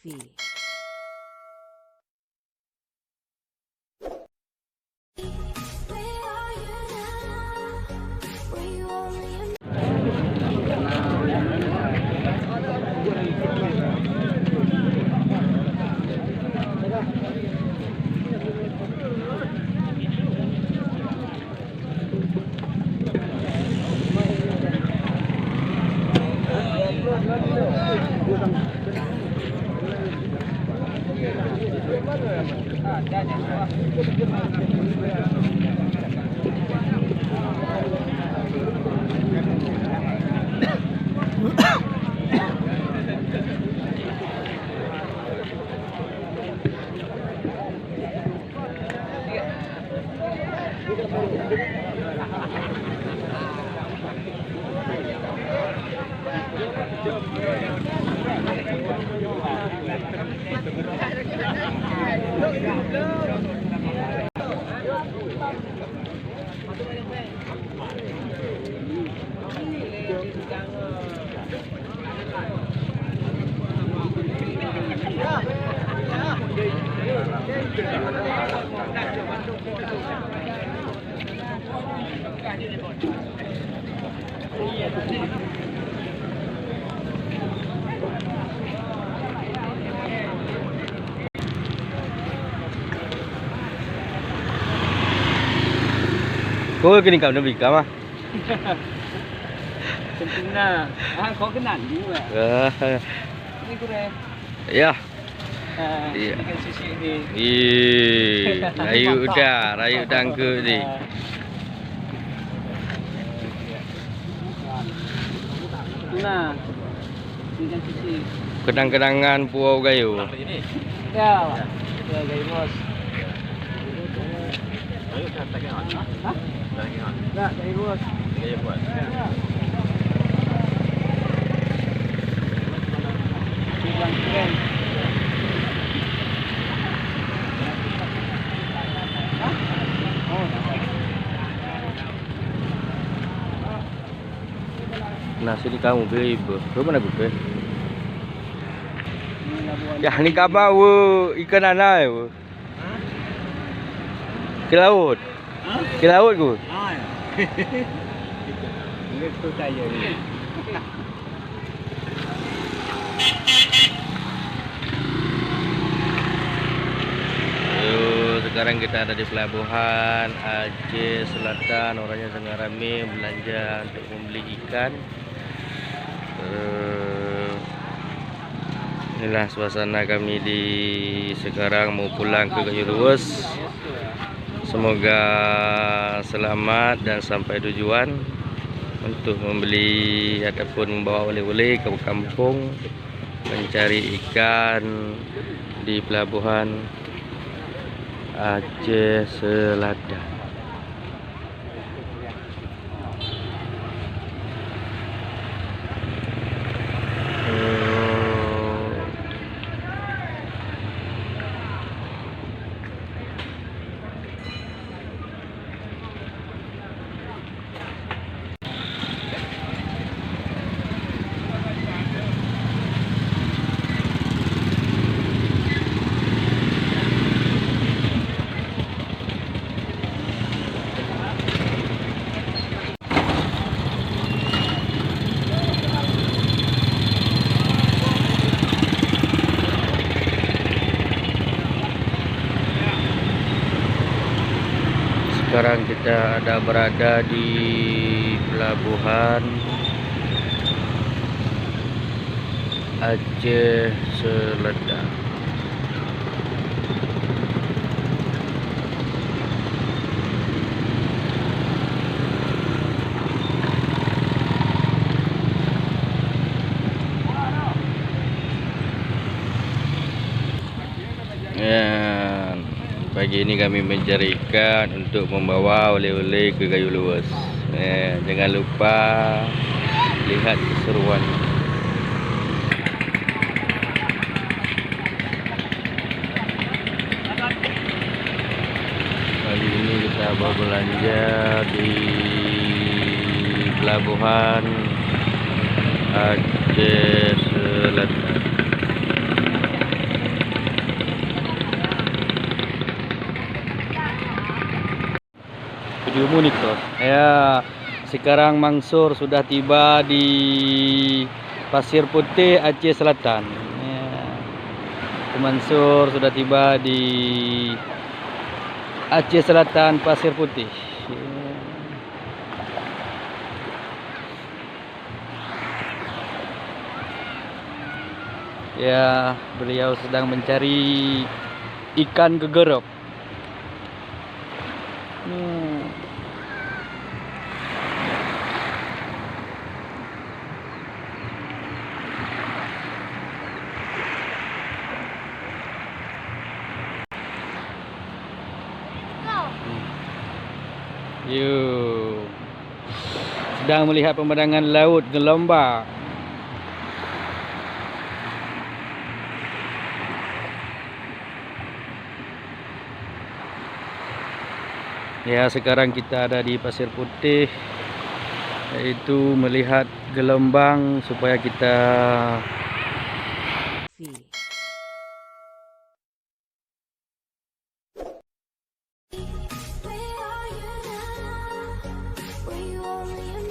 Goofy. Cô cái này cầm nó bị cắm à? Sempurna. Kau kenal juga. Ini kurang. Ya. Ini kan sushi ni. Rayu tangke ni. Nah. Ini kan sushi. Kenang-kenangan Pulau Gayo. Ya. Ya, Gayo Mos. Tak, Gayo Mos. Gayo Mos. Nasi ni kamu beli mana bukan? Ya ni kabar ikan anai wo. Ke laut. Ke laut ku. Ini tu saya ni. Sekarang kita ada di pelabuhan Aceh Selatan. Orangnya sangat ramai belanja untuk membeli ikan. Inilah suasana kami di sekarang mau pulang ke Gayo Luwes. Semoga selamat dan sampai tujuan untuk membeli ataupun membawa oleh-oleh ke kampung mencari ikan di pelabuhan Aceh Selatan. Sekarang kita ada berada di pelabuhan Aceh Selatan. Pagi ini kami mencari ikan untuk membawa oleh-oleh ke Gayo Luwes. Jangan lupa lihat keseruan. Pagi ini kita berbelanja di pelabuhan Aceh Selatan. menuju Munikos. Ya, sekarang Mansur sudah tiba di Pasir Putih, Aceh Selatan. Ya, Mansur sudah tiba di Aceh Selatan, Pasir Putih. Ya, beliau sedang mencari ikan gegerok. Yuk, sedang melihat pemandangan laut gelombang. Ya, sekarang kita ada di Pasir Putih, yaitu melihat gelombang supaya kita